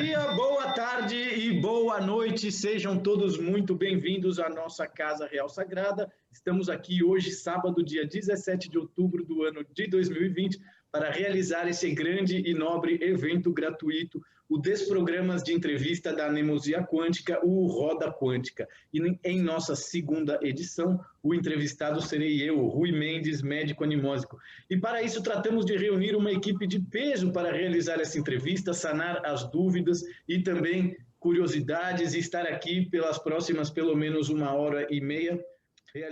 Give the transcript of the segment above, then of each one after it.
dia, boa tarde e boa noite. Sejam todos muito bem-vindos à nossa Casa Real Sagrada. Estamos aqui hoje, sábado, dia 17 de outubro do ano de 2020, para realizar esse grande e nobre evento gratuito, o Desprogramas de Entrevista da Anemosia Quântica, o Roda Quântica. E em nossa segunda edição, o entrevistado serei eu, Rui Mendes, médico animósico. E para isso tratamos de reunir uma equipe de peso para realizar essa entrevista, sanar as dúvidas e também curiosidades e estar aqui pelas próximas pelo menos 1h30.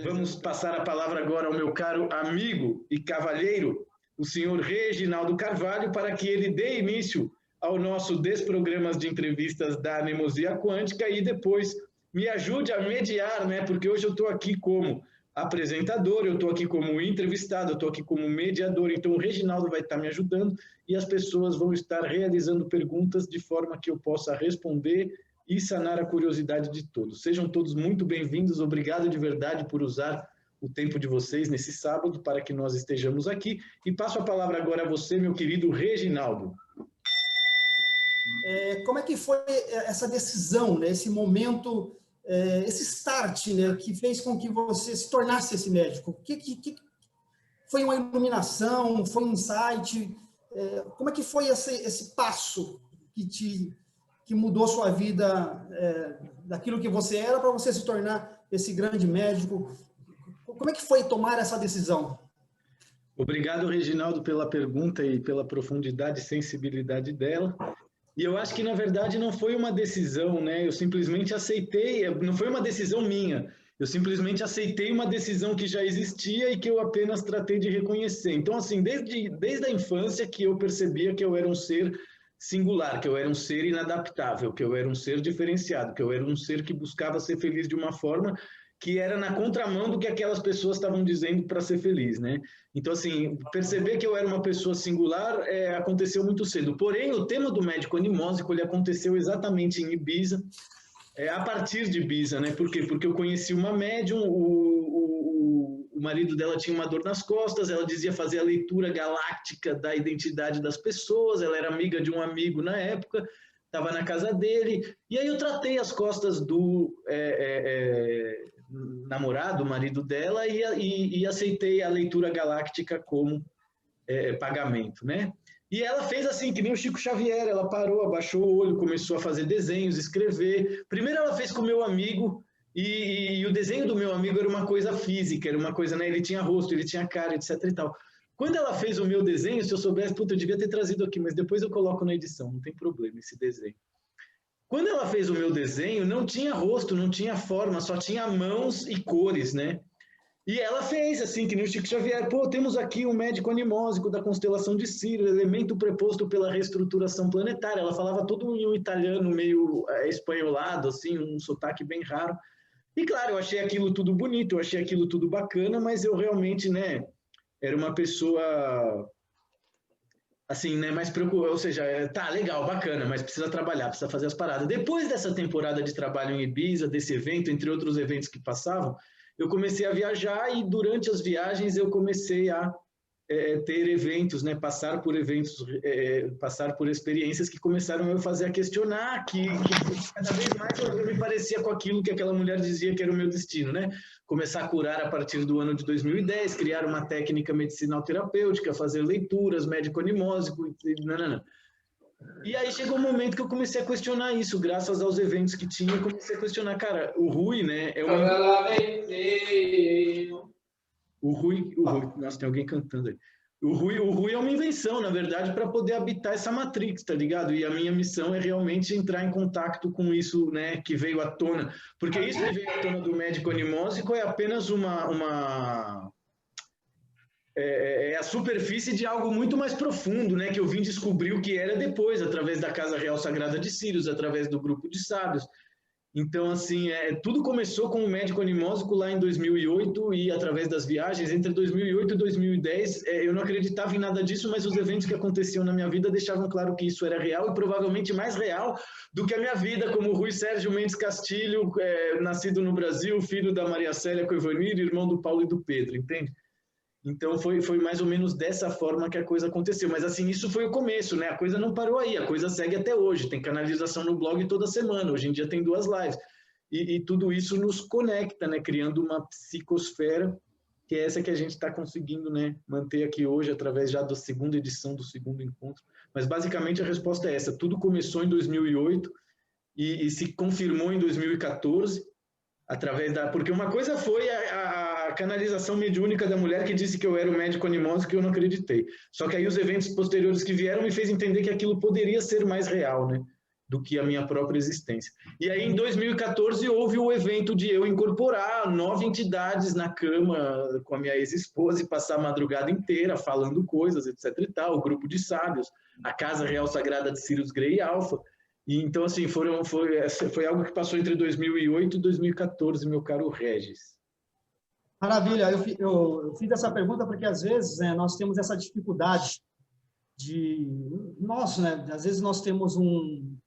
Vamos passar a palavra agora ao meu caro amigo e cavalheiro, o senhor Reginaldo Carvalho, para que ele dê início ao nosso Desprogramas de Entrevistas da Anemosia Quântica e depois me ajude a mediar, né? Porque hoje eu estou aqui como apresentador, eu estou aqui como entrevistado, eu estou aqui como mediador, então o Reginaldo vai estar me ajudando e as pessoas vão estar realizando perguntas de forma que eu possa responder e sanar a curiosidade de todos. Sejam todos muito bem-vindos, obrigado de verdade por usar o tempo de vocês nesse sábado para que nós estejamos aqui. E passo a palavra agora a você, meu querido Reginaldo. Como é que foi essa decisão, né, esse momento, esse start, né, que fez com que você se tornasse esse médico? Foi uma iluminação, foi um insight? Como é que foi esse passo que mudou sua vida daquilo que você era para você se tornar esse grande médico? Como é que foi tomar essa decisão? Obrigado, Reginaldo, pela pergunta e pela profundidade e sensibilidade dela. E eu acho que, na verdade, não foi uma decisão, né? Eu simplesmente aceitei, não foi uma decisão minha. Eu simplesmente aceitei uma decisão que já existia e que eu apenas tratei de reconhecer. Então, assim, desde a infância que eu percebia que eu era um ser singular, que eu era um ser inadaptável, que eu era um ser diferenciado, que eu era um ser que buscava ser feliz de uma forma que era na contramão do que aquelas pessoas estavam dizendo para ser feliz, né? Então, assim, perceber que eu era uma pessoa singular aconteceu muito cedo. Porém, o tema do médico animósico, ele aconteceu exatamente em Ibiza, a partir de Ibiza, né? Por quê? Porque eu conheci uma médium, o marido dela tinha uma dor nas costas, ela dizia fazer a leitura galáctica da identidade das pessoas, ela era amiga de um amigo na época, estava na casa dele, e aí eu tratei as costas do namorado, o marido dela, e aceitei a leitura galáctica como pagamento, né? E ela fez assim, que nem o Chico Xavier, ela parou, abaixou o olho, começou a fazer desenhos, escrever. Primeiro ela fez com o meu amigo, e o desenho do meu amigo era uma coisa física, era uma coisa, né? Ele tinha rosto, ele tinha cara, etc e tal. Quando ela fez o meu desenho, se eu soubesse, puta, eu devia ter trazido aqui, mas depois eu coloco na edição, não tem problema esse desenho. Quando ela fez o meu desenho, não tinha rosto, não tinha forma, só tinha mãos e cores, né? E ela fez assim, que nem o Chico Xavier, pô, temos aqui um médico animósico da constelação de Sírio, elemento preposto pela reestruturação planetária. Ela falava tudo em um italiano meio espanholado, assim, um sotaque bem raro. E claro, eu achei aquilo tudo bonito, eu achei aquilo tudo bacana, mas eu realmente, né, era uma pessoa assim, né, mais preocupada, ou seja, tá, legal, bacana, mas precisa trabalhar, precisa fazer as paradas. Depois dessa temporada de trabalho em Ibiza, desse evento, entre outros eventos que passavam, eu comecei a viajar e durante as viagens eu comecei a ter eventos, né, passar por eventos, passar por experiências que começaram a fazer a questionar, que cada vez mais eu me parecia com aquilo que aquela mulher dizia que era o meu destino, né? Começar a curar a partir do ano de 2010, criar uma técnica medicinal terapêutica, fazer leituras, médico animósico, nanana. E aí chegou um momento que eu comecei a questionar isso, graças aos eventos que tinha, eu comecei a questionar, cara, o Rui, né, O Rui, nossa, tem alguém cantando aí. O Rui é uma invenção, na verdade, para poder habitar essa Matrix, tá ligado? E a minha missão é realmente entrar em contato com isso, né, que veio à tona. Porque isso que veio à tona do médico animósico é apenas a superfície de algo muito mais profundo, né, que eu vim descobrir o que era depois, através da Casa Real Sagrada de Sírios, através do grupo de sábios. Então, assim, tudo começou com o médico animósico lá em 2008 e através das viagens. Entre 2008 e 2010, eu não acreditava em nada disso, mas os eventos que aconteciam na minha vida deixavam claro que isso era real e provavelmente mais real do que a minha vida, como o Rui Sérgio Mendes Castilho, nascido no Brasil, filho da Maria Célia Coivanir, irmão do Paulo e do Pedro, entende? Então, foi mais ou menos dessa forma que a coisa aconteceu. Mas, assim, isso foi o começo, né? A coisa não parou aí, a coisa segue até hoje. Tem canalização no blog toda semana. Hoje em dia tem 2 lives. E tudo isso nos conecta, né? Criando uma psicosfera, que é essa que a gente está conseguindo, né, manter aqui hoje, através já da segunda edição, do segundo encontro. Mas, basicamente, a resposta é essa. Tudo começou em 2008 e se confirmou em 2014, através da... Porque uma coisa foi a canalização mediúnica da mulher que disse que eu era o médico animoso, que eu não acreditei. Só que aí os eventos posteriores que vieram me fez entender que aquilo poderia ser mais real, né, do que a minha própria existência. E aí, em 2014, houve o evento de eu incorporar 9 entidades na cama com a minha ex-esposa e passar a madrugada inteira falando coisas, etc e tal, o grupo de sábios, a Casa Real Sagrada de Sirius Grey Alpha. E, então, assim, foi algo que passou entre 2008 e 2014, meu caro Regis. Maravilha. Eu fiz essa pergunta porque, às vezes, né, nós temos essa dificuldade de... Nós, né, às vezes, nós temos um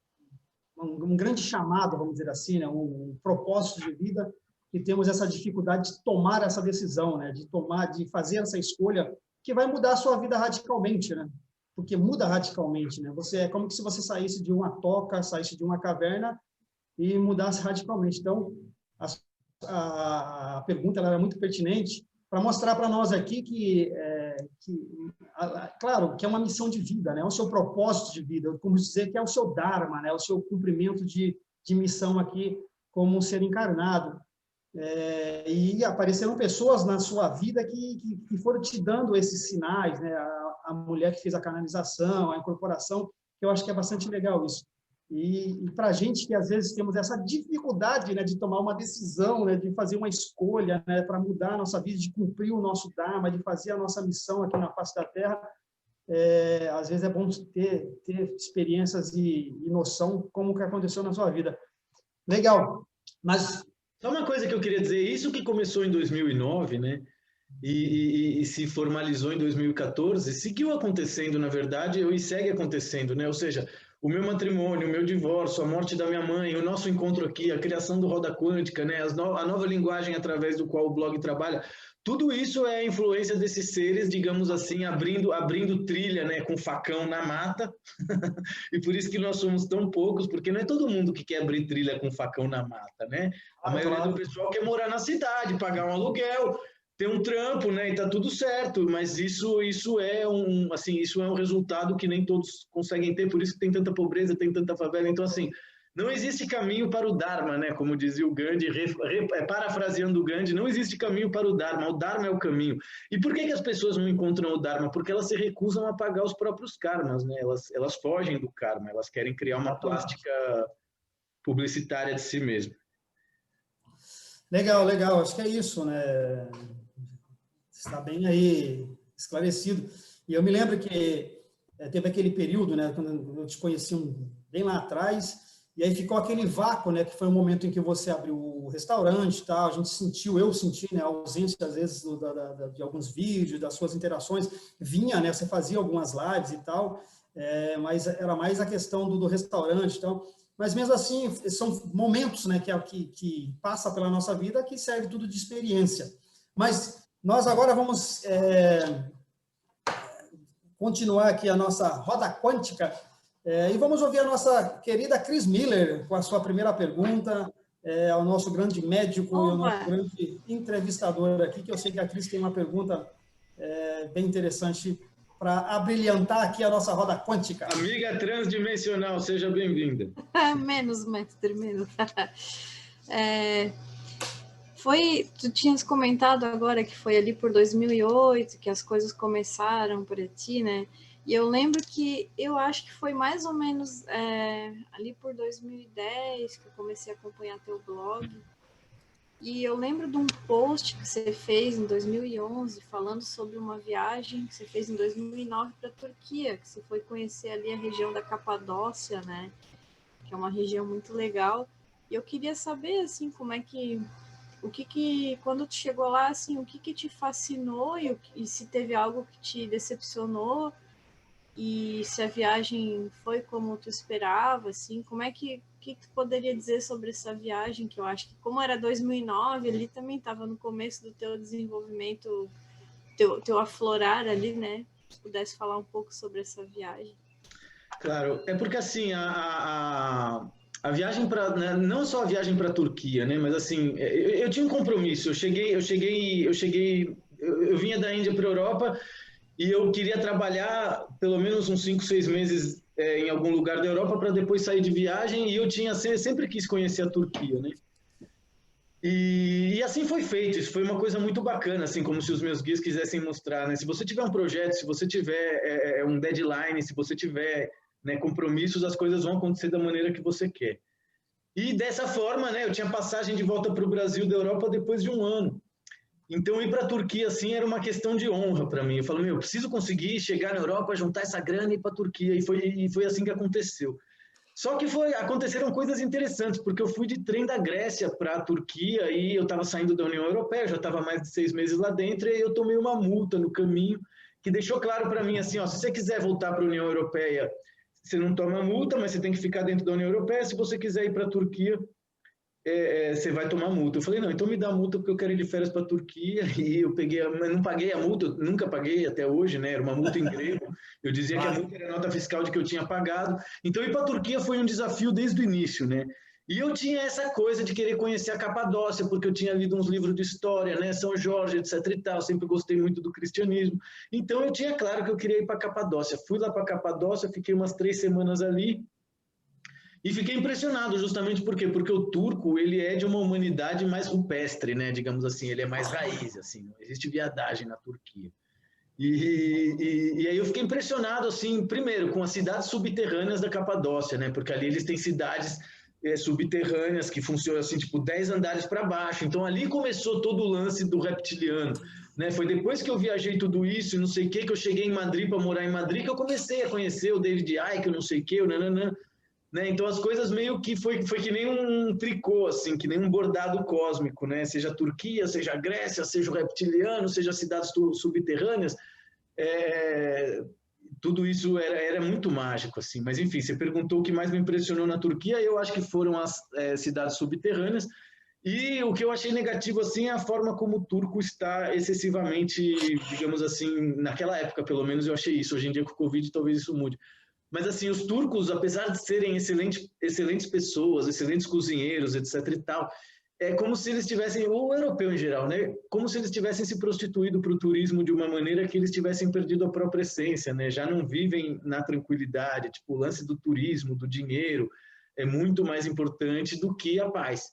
grande chamado, vamos dizer assim, né, um propósito de vida, e temos essa dificuldade de tomar essa decisão, né, de fazer essa escolha que vai mudar a sua vida radicalmente, né? Porque muda radicalmente, né? É como se você saísse de uma toca, saísse de uma caverna e mudasse radicalmente. Então, a pergunta ela é muito pertinente para mostrar para nós aqui claro, que é uma missão de vida, né? É o seu propósito de vida, como dizer que é o seu dharma, né? O seu cumprimento de missão aqui como um ser encarnado. E apareceram pessoas na sua vida que foram te dando esses sinais, né? A mulher que fez a canalização, a incorporação, que eu acho que é bastante legal isso. E para a gente que às vezes temos essa dificuldade, né, de tomar uma decisão, né, de fazer uma escolha, né, para mudar a nossa vida, de cumprir o nosso dharma, de fazer a nossa missão aqui na face da Terra, às vezes é bom ter experiências e noção como que aconteceu na sua vida. Legal, mas... Só uma coisa que eu queria dizer, isso que começou em 2009, né, e se formalizou em 2014, seguiu acontecendo, na verdade, e segue acontecendo, né, ou seja, o meu matrimônio, o meu divórcio, a morte da minha mãe, o nosso encontro aqui, a criação do Roda Quântica, né, a nova linguagem através do qual o blog trabalha, tudo isso é a influência desses seres, digamos assim, abrindo trilha, né, com facão na mata, e por isso que nós somos tão poucos, porque não é todo mundo que quer abrir trilha com facão na mata, né? A maioria do pessoal quer morar na cidade, pagar um aluguel, ter um trampo, né? E tá tudo certo, mas isso é um resultado que nem todos conseguem ter, por isso que tem tanta pobreza, tem tanta favela. Então, assim, não existe caminho para o Dharma, né? Como dizia o Gandhi, parafraseando o Gandhi, não existe caminho para o Dharma é o caminho. E por que as pessoas não encontram o Dharma? Porque elas se recusam a pagar os próprios karmas, né? Elas fogem do karma, elas querem criar uma plástica publicitária de si mesmo. Legal, legal. Acho que é isso, né? Está bem aí esclarecido. E eu me lembro que teve aquele período, né, quando eu te conheci bem lá atrás, e aí ficou aquele vácuo, né, que foi o momento em que você abriu o restaurante e tal, eu senti, né, a ausência, às vezes, de alguns vídeos, das suas interações, vinha, né, você fazia algumas lives e tal, mas era mais a questão do restaurante e tal, mas mesmo assim, são momentos, né, que passa pela nossa vida que serve tudo de experiência. Mas nós agora vamos continuar aqui a nossa roda quântica e vamos ouvir a nossa querida Cris Miller com a sua primeira pergunta, ao nosso grande médico e ao nosso grande entrevistador aqui, que eu sei que a Cris tem uma pergunta bem interessante para abrilhantar aqui a nossa roda quântica. Amiga transdimensional, seja bem-vinda. Menos, mestre, menos. Tu tinhas comentado agora que foi ali por 2008 que as coisas começaram por ti, né? E eu lembro que eu acho que foi mais ou menos ali por 2010 que eu comecei a acompanhar teu blog. E eu lembro de um post que você fez em 2011 falando sobre uma viagem que você fez em 2009 para a Turquia, que você foi conhecer ali a região da Capadócia, né? Que é uma região muito legal. E eu queria saber, assim, como é que... quando tu chegou lá, assim, o que te fascinou e se teve algo que te decepcionou e se a viagem foi como tu esperava, assim, como é que tu poderia dizer sobre essa viagem, que eu acho que como era 2009, ali também estava no começo do teu desenvolvimento teu aflorar ali, né? Se pudesse falar um pouco sobre essa viagem. Claro, é porque assim, a viagem para, né, não só a viagem para a Turquia, né, mas assim, eu tinha um compromisso, eu vinha da Índia para a Europa e eu queria trabalhar pelo menos uns 5, 6 meses em algum lugar da Europa para depois sair de viagem e eu sempre quis conhecer a Turquia, né? E assim foi feito, isso foi uma coisa muito bacana, assim, como se os meus guias quisessem mostrar, né? Se você tiver um projeto, se você tiver um deadline, se você tiver, né, compromissos, as coisas vão acontecer da maneira que você quer. E dessa forma, né, eu tinha passagem de volta para o Brasil da Europa depois de um ano. Então, ir para a Turquia, assim, era uma questão de honra para mim. Eu falo, eu preciso conseguir chegar na Europa, juntar essa grana e ir para a Turquia. E foi assim que aconteceu. Só que aconteceram coisas interessantes, porque eu fui de trem da Grécia para a Turquia e eu estava saindo da União Europeia, já estava mais de 6 meses lá dentro, e eu tomei uma multa no caminho, que deixou claro para mim assim, ó, se você quiser voltar para a União Europeia, você não toma multa, mas você tem que ficar dentro da União Europeia. Se você quiser ir para a Turquia, você vai tomar multa. Eu falei, não, então me dá multa porque eu quero ir de férias para a Turquia. E eu peguei, mas não paguei a multa, eu nunca paguei até hoje, né? Era uma multa em grego. Eu dizia que a multa era a nota fiscal de que eu tinha pagado. Então ir para a Turquia foi um desafio desde o início, né? E eu tinha essa coisa de querer conhecer a Capadócia, porque eu tinha lido uns livros de história, né? São Jorge, etc e tal. Sempre gostei muito do cristianismo. Então eu tinha claro que eu queria ir para a Capadócia. Fui lá para a Capadócia, fiquei umas 3 semanas ali. E fiquei impressionado justamente por quê? Porque o turco, ele é de uma humanidade mais rupestre, né? Digamos assim, ele é mais raiz, assim, não existe viadagem na Turquia. E aí eu fiquei impressionado, assim, primeiro, com as cidades subterrâneas da Capadócia, né? Porque ali eles têm cidades subterrâneas que funcionam, assim, tipo, 10 andares para baixo. Então, ali começou todo o lance do reptiliano, né? Foi depois que eu viajei tudo isso e não sei o que eu cheguei em Madrid para morar em Madrid, que eu comecei a conhecer o David Icke, não sei o que, o nananã. Né? Então as coisas meio que foi que nem um tricô, assim, que nem um bordado cósmico, né? Seja a Turquia, seja a Grécia, seja o reptiliano, seja as cidades subterrâneas, tudo isso era muito mágico, assim. Mas enfim, você perguntou o que mais me impressionou na Turquia, eu acho que foram as cidades subterrâneas. E o que eu achei negativo, assim, é a forma como o turco está excessivamente, digamos assim, naquela época, pelo menos eu achei isso. Hoje em dia, com o Covid, talvez isso mude. Mas, assim, os turcos, apesar de serem excelentes pessoas, excelentes cozinheiros, etc e tal, é como se eles tivessem, ou o europeu em geral, né? Como se eles tivessem se prostituído para o turismo de uma maneira que eles tivessem perdido a própria essência, né? Já não vivem na tranquilidade. Tipo, o lance do turismo, do dinheiro, é muito mais importante do que a paz.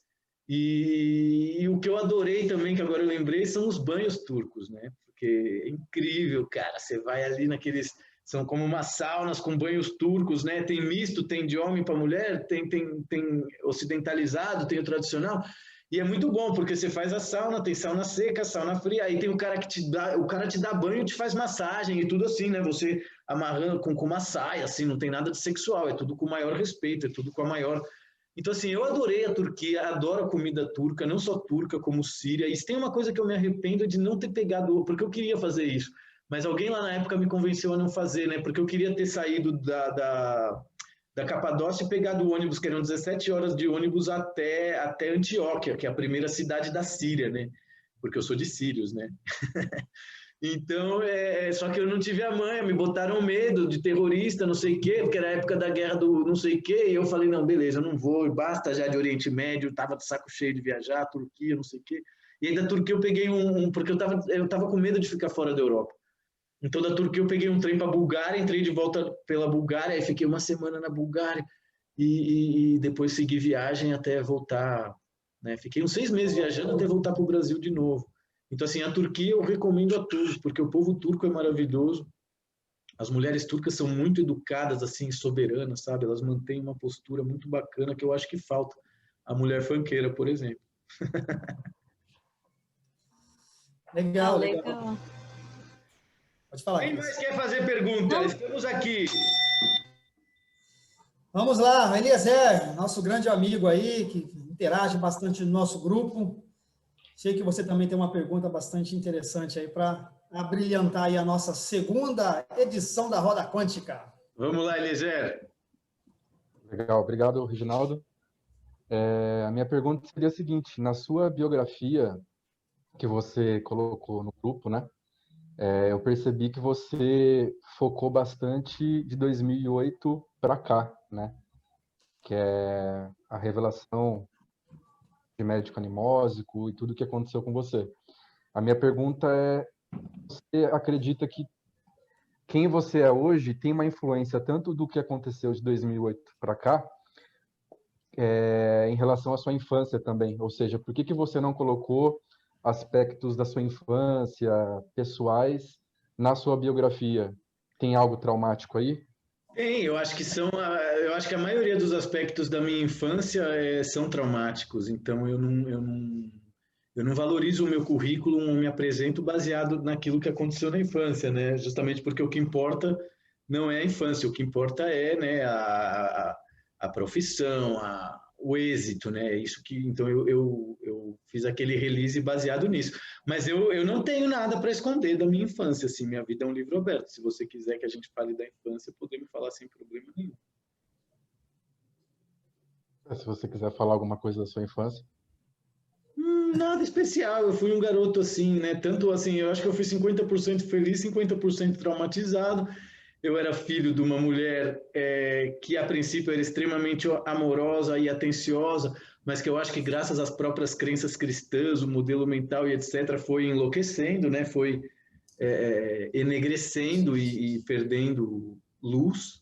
E o que eu adorei também, que agora eu lembrei, são os banhos turcos, né? Porque é incrível, cara. Você vai ali naqueles... São como umas saunas com banhos turcos, né? Tem misto, tem de homem para mulher, tem ocidentalizado, tem o tradicional. E é muito bom, porque você faz a sauna, tem sauna seca, sauna fria, aí tem o cara que o cara te dá banho, te faz massagem e tudo assim, né? Você amarrando com uma saia, assim, não tem nada de sexual, é tudo com o maior respeito, é tudo com a maior... Então, assim, eu adorei a Turquia, adoro a comida turca, não só turca, como síria. E se tem uma coisa que eu me arrependo de não ter pegado, porque eu queria fazer isso, mas alguém lá na época me convenceu a não fazer, né? Porque eu queria ter saído da Capadócia e pegado o ônibus, que eram 17 horas de ônibus até Antioquia, que é a primeira cidade da Síria, né? Porque eu sou de sírios, né? Então, só que eu não tive a manha, me botaram medo de terrorista, não sei o quê, porque era a época da guerra do não sei o quê, e eu falei, não, beleza, eu não vou, basta já de Oriente Médio, estava de saco cheio de viajar, Turquia, não sei o quê. E aí da Turquia eu peguei porque eu tava com medo de ficar fora da Europa. Então, da Turquia, eu peguei um trem para a Bulgária, entrei de volta pela Bulgária, aí fiquei uma semana na Bulgária e depois segui viagem até voltar, né? Fiquei uns 6 meses viajando até voltar para o Brasil de novo. Então, assim, a Turquia eu recomendo a todos, porque o povo turco é maravilhoso. As mulheres turcas são muito educadas, assim, soberanas, sabe? Elas mantêm uma postura muito bacana que eu acho que falta a mulher funkeira, por exemplo. Legal, legal. Pode falar, Quem Cris. mais quer fazer pergunta? Estamos aqui. Vamos lá, Eliezer, nosso grande amigo aí, que interage bastante no nosso grupo. Sei que você também tem uma pergunta bastante interessante aí para abrilhantar aí a nossa segunda edição da Roda Quântica. Vamos lá, Eliezer. Legal, obrigado, Reginaldo. A minha pergunta seria a seguinte: na sua biografia que você colocou no grupo, né? eu percebi que você focou bastante de 2008 para cá, né? Que é a revelação de médico animósico e tudo que aconteceu com você. A minha pergunta é, você acredita que quem você é hoje tem uma influência tanto do que aconteceu de 2008 para cá, em relação à sua infância também? Ou seja, por que você não colocou aspectos da sua infância, pessoais, na sua biografia? Tem algo traumático aí? Tem, eu acho que eu acho que a maioria dos aspectos da minha infância são traumáticos, então eu não valorizo o meu currículo, eu me apresento baseado naquilo que aconteceu na infância, né? Justamente porque o que importa não é a infância, o que importa é, né, a profissão, o êxito, né? Isso que, então eu fiz aquele release baseado nisso. Mas eu não tenho nada para esconder da minha infância, assim, minha vida é um livro aberto. Se você quiser que a gente fale da infância, podemos falar sem problema nenhum. Se você quiser falar alguma coisa da sua infância. Nada especial, eu fui um garoto assim, né? Tanto assim, eu acho que eu fui 50% feliz, 50% traumatizado. Eu era filho de uma mulher que, a princípio, era extremamente amorosa e atenciosa, mas que eu acho que, graças às próprias crenças cristãs, o modelo mental e etc., foi enlouquecendo, né? Foi enegrecendo e perdendo luz.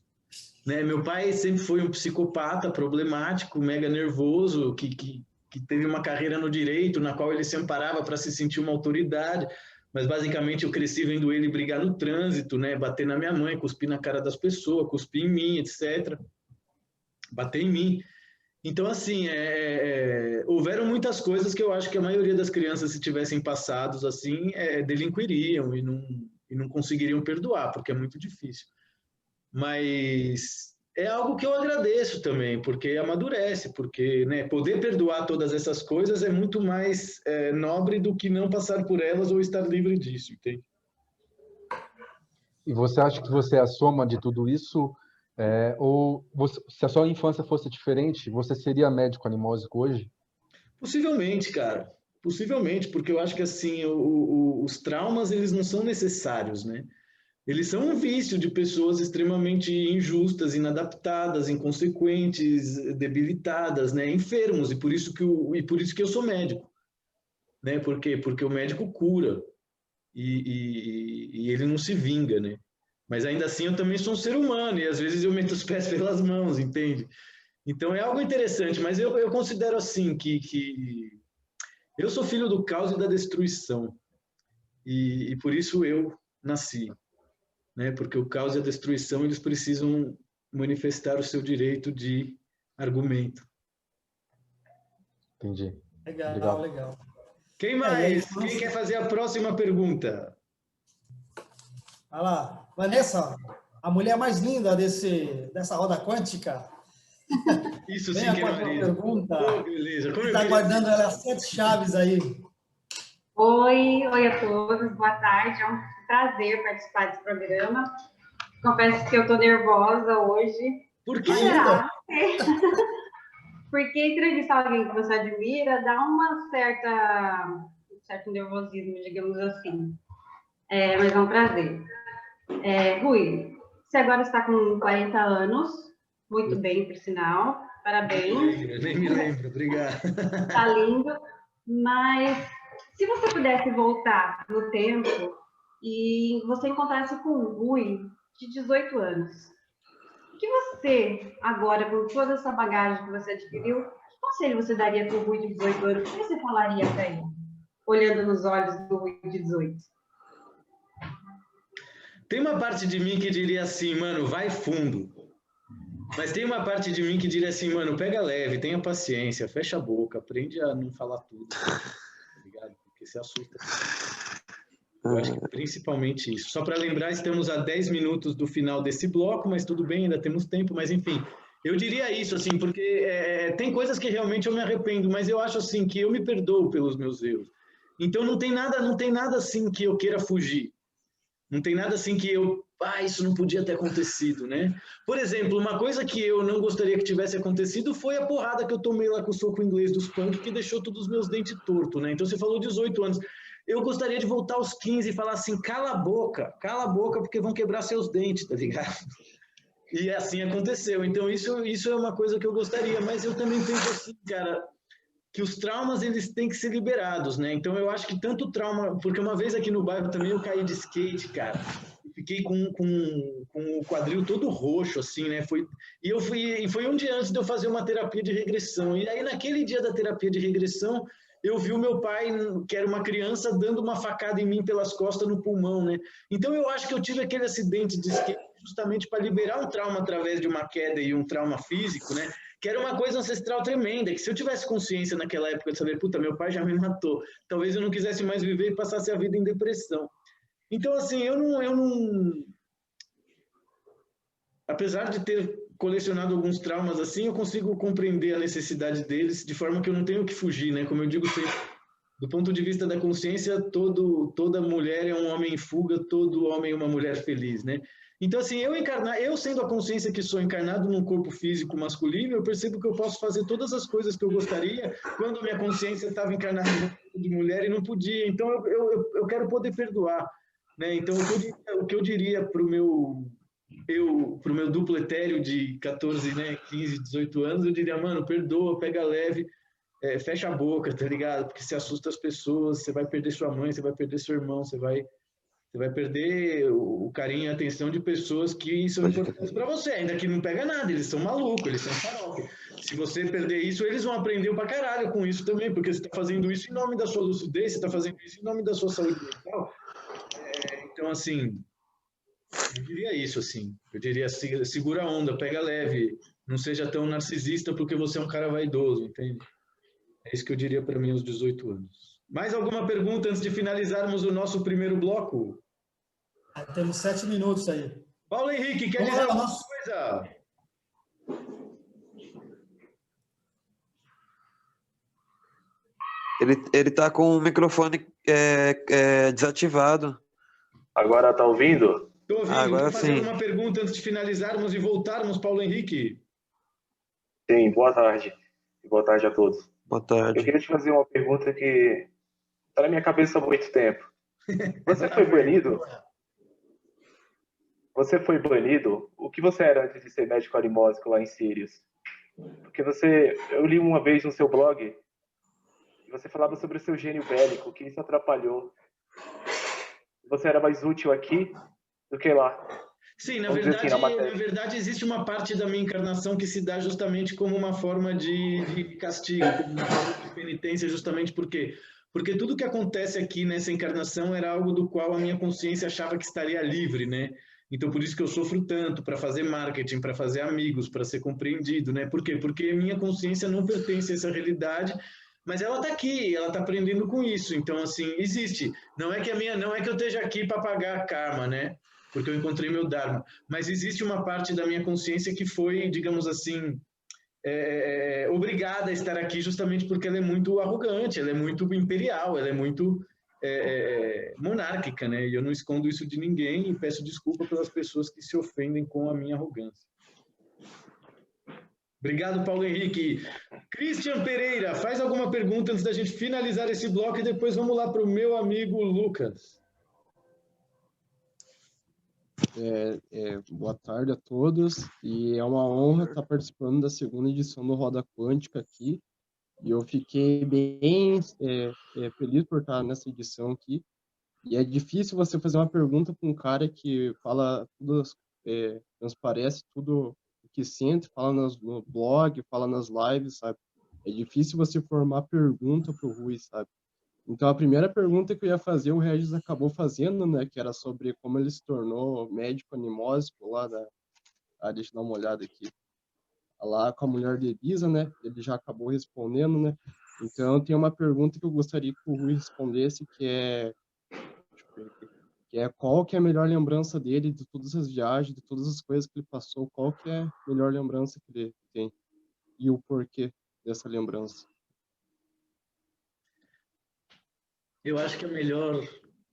Né? Meu pai sempre foi um psicopata problemático, mega nervoso, que teve uma carreira no direito, na qual ele se amparava para se sentir uma autoridade, mas basicamente eu cresci vendo ele brigar no trânsito, né? Bater na minha mãe, cuspir na cara das pessoas, cuspir em mim, etc. Bater em mim. Então, assim, houveram muitas coisas que eu acho que a maioria das crianças, se tivessem passados assim, delinquiriam e não conseguiriam perdoar, porque é muito difícil. Mas é algo que eu agradeço também, porque amadurece, porque, né, poder perdoar todas essas coisas é muito mais nobre do que não passar por elas ou estar livre disso, entende? E você acha que você é a soma de tudo isso? Ou se a sua infância fosse diferente, você seria médico animósico hoje? Possivelmente, cara. Possivelmente, porque eu acho que assim, os traumas eles não são necessários, né? Eles são um vício de pessoas extremamente injustas, inadaptadas, inconsequentes, debilitadas, né? Enfermos, e por isso que eu sou médico, né? Por quê? Porque o médico cura e ele não se vinga, né? Mas ainda assim eu também sou um ser humano e às vezes eu meto os pés pelas mãos, entende? Então é algo interessante, mas eu considero assim que eu sou filho do caos e da destruição e por isso eu nasci, né? Porque o caos e a destruição eles precisam manifestar o seu direito de argumento. Entendi. Legal, Obrigado. legal. Quem mais? Quem quer fazer a próxima pergunta? Olha lá, Vanessa, a mulher mais linda dessa roda quântica. Isso sim Venha que é com a tua marido. pergunta. Oh, beleza. Como Está guardando ela 7 chaves aí. Oi a todos, boa tarde. É um prazer participar desse programa. Confesso que eu estou nervosa hoje. Por que? Ainda? Porque entrevistar alguém que você admira dá um certo nervosismo, digamos assim. Mas é um prazer. Rui, você agora está com 40 anos, muito bem, por sinal. Parabéns. Nem me lembro, obrigado. Tá lindo. Mas se você pudesse voltar no tempo e você encontrasse com um Rui de 18 anos, o que você, agora, com toda essa bagagem que você adquiriu, que conselho você daria para o Rui de 18 anos? O que você falaria para ele, olhando nos olhos do Rui de 18? Tem uma parte de mim que diria assim, mano, vai fundo. Mas tem uma parte de mim que diria assim, mano, pega leve, tenha paciência, fecha a boca, aprende a não falar tudo. Tá ligado? Porque se assusta. Eu acho que principalmente isso. Só para lembrar, estamos a 10 minutos do final desse bloco, mas tudo bem, ainda temos tempo, mas enfim. Eu diria isso, assim, porque tem coisas que realmente eu me arrependo, mas eu acho assim que eu me perdoo pelos meus erros. Então não tem nada assim que eu queira fugir. Não tem nada assim que isso não podia ter acontecido, né? Por exemplo, uma coisa que eu não gostaria que tivesse acontecido foi a porrada que eu tomei lá com o soco inglês dos punk, que deixou todos os meus dentes tortos, né? Então você falou 18 anos. eu gostaria de voltar aos 15 e falar assim, cala a boca, porque vão quebrar seus dentes, tá ligado? E assim aconteceu. Então, isso é uma coisa que eu gostaria, mas eu também penso assim, cara, que os traumas, eles têm que ser liberados, né? Então, eu acho que tanto trauma... Porque uma vez aqui no bairro também eu caí de skate, cara. Fiquei com o quadril todo roxo, assim, né? E foi um dia antes de eu fazer uma terapia de regressão. E aí, naquele dia da terapia de regressão, eu vi o meu pai, que era uma criança, dando uma facada em mim pelas costas no pulmão, né? Então, eu acho que eu tive aquele acidente de skate justamente para liberar um trauma através de uma queda e um trauma físico, né? Que era uma coisa ancestral tremenda, que se eu tivesse consciência naquela época de saber, puta, meu pai já me matou, talvez eu não quisesse mais viver e passasse a vida em depressão. Então, assim, eu não... Apesar de ter colecionado alguns traumas assim, eu consigo compreender a necessidade deles, de forma que eu não tenho que fugir, né? Como eu digo sempre, do ponto de vista da consciência, toda mulher é um homem em fuga, todo homem é uma mulher feliz, né? Então, assim, eu sendo a consciência que sou encarnado num corpo físico masculino, eu percebo que eu posso fazer todas as coisas que eu gostaria quando a minha consciência estava encarnada num corpo de mulher e não podia. Então, eu quero poder perdoar, né? Então, o que eu diria para o meu duplo etéreo de 14, né, 15, 18 anos, eu diria, mano, perdoa, pega leve, fecha a boca, tá ligado? Porque você assusta as pessoas, você vai perder sua mãe, você vai perder seu irmão, você vai perder o carinho e a atenção de pessoas que são importantes para você, ainda que não pega nada, eles são malucos, eles são farofa. Se você perder isso, eles vão aprender pra caralho com isso também, porque você está fazendo isso em nome da sua lucidez, você está fazendo isso em nome da sua saúde mental. Então, assim, eu diria isso, assim. Eu diria, segura a onda, pega leve, não seja tão narcisista porque você é um cara vaidoso, entende? É isso que eu diria para mim aos 18 anos. Mais alguma pergunta antes de finalizarmos o nosso primeiro bloco? Temos 7 minutos aí. Paulo Henrique, quer dizer alguma coisa? Ele tá com o microfone desativado. Agora tá ouvindo? Estou ouvindo. Agora Quer fazer sim. alguma pergunta antes de finalizarmos e voltarmos, Paulo Henrique? Sim, boa tarde. Boa tarde a todos. Boa tarde. Eu queria te fazer uma pergunta que está na minha cabeça há muito tempo. Você foi banido? Você foi banido? O que você era antes de ser médico animósico lá em Sirius? Porque eu li uma vez no seu blog e você falava sobre o seu gênio bélico, que isso atrapalhou. Você era mais útil aqui do que lá. Sim, na Vamos dizer verdade, assim, na na matéria. verdade existe uma parte da minha encarnação que se dá justamente como uma forma de castigo, como uma forma de penitência, justamente porque tudo que acontece aqui nessa encarnação era algo do qual a minha consciência achava que estaria livre, né? Então, por isso que eu sofro tanto, para fazer marketing, para fazer amigos, para ser compreendido, né? Por quê? Porque a minha consciência não pertence a essa realidade, mas ela está aqui, ela está aprendendo com isso. Então, assim, existe. Não é que eu esteja aqui para pagar karma, né? Porque eu encontrei meu dharma. Mas existe uma parte da minha consciência que foi, digamos assim, obrigada a estar aqui justamente porque ela é muito arrogante, ela é muito imperial, ela é muito monárquica, né? E eu não escondo isso de ninguém e peço desculpa pelas pessoas que se ofendem com a minha arrogância. Obrigado, Paulo Henrique. Christian Pereira, faz alguma pergunta antes da gente finalizar esse bloco e depois vamos lá para o meu amigo Lucas. Boa tarde a todos, e é uma honra estar participando da segunda edição do Roda Quântica aqui, e eu fiquei bem feliz por estar nessa edição aqui, e é difícil você fazer uma pergunta para um cara que fala tudo, transparece tudo o que sente, fala no blog, fala nas lives, sabe? É difícil você formar pergunta para o Rui, sabe? Então, a primeira pergunta que eu ia fazer, o Regis acabou fazendo, né? Que era sobre como ele se tornou médico animósico lá da... deixa eu dar uma olhada aqui. Lá com a mulher de Elisa, né? Ele já acabou respondendo, né? Então, tem uma pergunta que eu gostaria que o Rui respondesse, que é qual que é a melhor lembrança dele de todas as viagens, de todas as coisas que ele passou, qual que é a melhor lembrança que ele tem e o porquê dessa lembrança. Eu acho que a melhor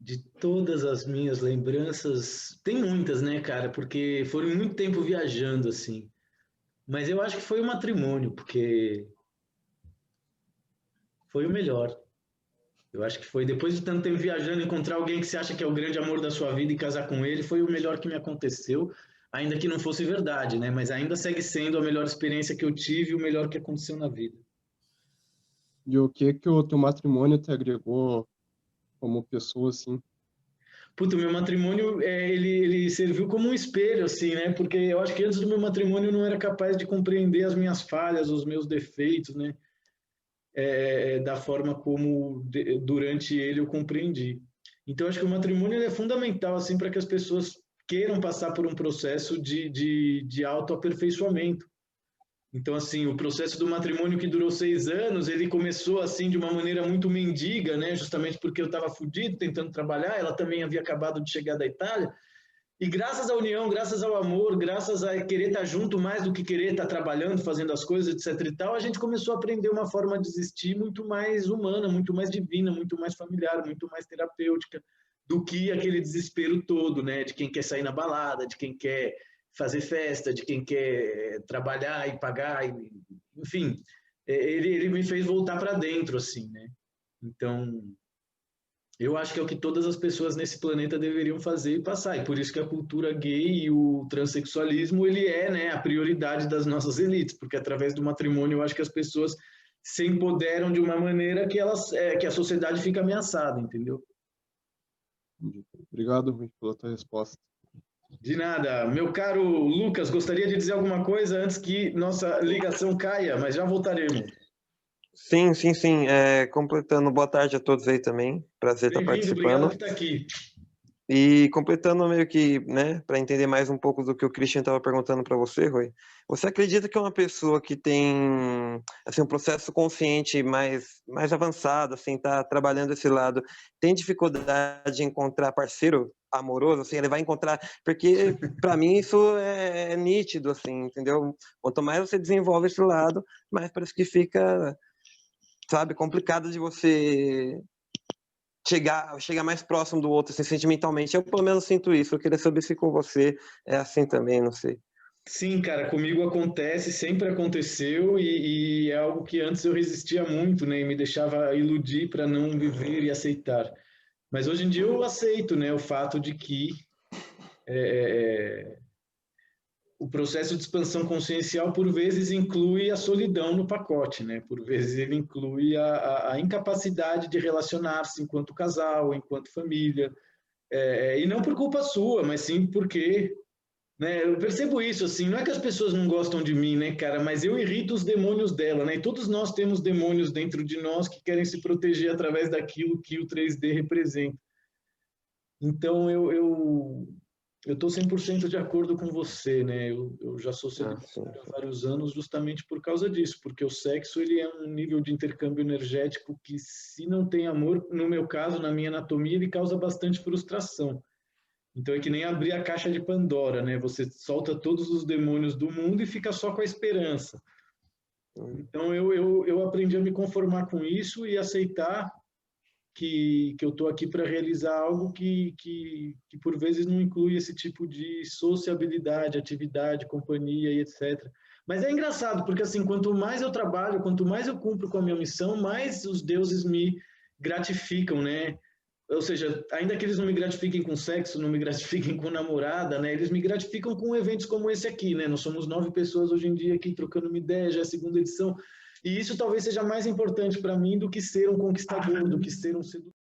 de todas as minhas lembranças, tem muitas, né, cara? Porque foram muito tempo viajando, assim. Mas eu acho que foi o matrimônio, porque foi o melhor. Eu acho que foi, depois de tanto tempo viajando, encontrar alguém que você acha que é o grande amor da sua vida e casar com ele, foi o melhor que me aconteceu, ainda que não fosse verdade, né? Mas ainda segue sendo a melhor experiência que eu tive e o melhor que aconteceu na vida. E o que o teu matrimônio te agregou como pessoa, assim? Puta, o meu matrimônio, ele serviu como um espelho, assim, né? Porque eu acho que antes do meu matrimônio eu não era capaz de compreender as minhas falhas, os meus defeitos, né? Da forma como durante ele eu compreendi. Então, acho que o matrimônio ele é fundamental, assim, para que as pessoas queiram passar por um processo de autoaperfeiçoamento. Então, assim, o processo do matrimônio que durou 6 anos, ele começou, assim, de uma maneira muito mendiga, né? Justamente porque eu estava fudido, tentando trabalhar, ela também havia acabado de chegar da Itália, e graças à união, graças ao amor, graças a querer estar junto mais do que querer estar trabalhando, fazendo as coisas, etc e tal, a gente começou a aprender uma forma de existir muito mais humana, muito mais divina, muito mais familiar, muito mais terapêutica do que aquele desespero todo, né? De quem quer sair na balada, de quem quer fazer festa, de quem quer trabalhar e pagar, enfim, ele me fez voltar para dentro, assim, né? Então, eu acho que é o que todas as pessoas nesse planeta deveriam fazer e passar. E por isso que a cultura gay e o transexualismo, ele é, né, a prioridade das nossas elites, porque através do matrimônio eu acho que as pessoas se empoderam de uma maneira que que a sociedade fica ameaçada, entendeu? Obrigado, Rui, pela tua resposta. De nada. Meu caro Lucas, gostaria de dizer alguma coisa antes que nossa ligação caia, mas já voltaremos. Sim. Completando, boa tarde a todos aí também. Prazer estar Bem-vindo, obrigado participando. por estar aqui. E completando meio que, né, para entender mais um pouco do que o Christian estava perguntando para você, Rui. Você acredita que uma pessoa que tem, assim, um processo consciente mais avançado, assim, tá trabalhando esse lado, tem dificuldade de encontrar parceiro amoroso, assim, ele vai encontrar, porque para mim isso é nítido, assim, entendeu? Quanto mais você desenvolve esse lado, mais parece que fica, sabe, complicado de você chegar mais próximo do outro, assim, sentimentalmente. Eu, pelo menos, sinto isso. Eu queria saber se com você é assim também, não sei. Sim, cara, comigo acontece, sempre aconteceu e é algo que antes eu resistia muito, né, e me deixava iludir para não viver e aceitar. Mas hoje em dia eu aceito, né, o fato de que o processo de expansão consciencial por vezes inclui a solidão no pacote, né? Por vezes ele inclui a incapacidade de relacionar-se enquanto casal, enquanto família, e não por culpa sua, mas sim porque, né? Eu percebo isso assim, não é que as pessoas não gostam de mim, né, cara? Mas eu irrito os demônios dela, né? E todos nós temos demônios dentro de nós que querem se proteger através daquilo que o 3D representa. Então eu estou 100% de acordo com você, né? Eu já sou celibatário há vários anos justamente por causa disso, porque o sexo ele é um nível de intercâmbio energético que, se não tem amor, no meu caso, na minha anatomia, ele causa bastante frustração. Então é que nem abrir a caixa de Pandora, né? Você solta todos os demônios do mundo e fica só com a esperança. Então eu aprendi a me conformar com isso e aceitar que eu estou aqui para realizar algo que por vezes não inclui esse tipo de sociabilidade, atividade, companhia e etc. Mas é engraçado, porque assim, quanto mais eu trabalho, quanto mais eu cumpro com a minha missão, mais os deuses me gratificam, né? Ou seja, ainda que eles não me gratifiquem com sexo, não me gratifiquem com namorada, né? Eles me gratificam com eventos como esse aqui, né? Nós somos 9 pessoas hoje em dia aqui trocando uma ideia, já é a 2ª edição. E isso talvez seja mais importante para mim do que ser um conquistador, do que ser um sedutor.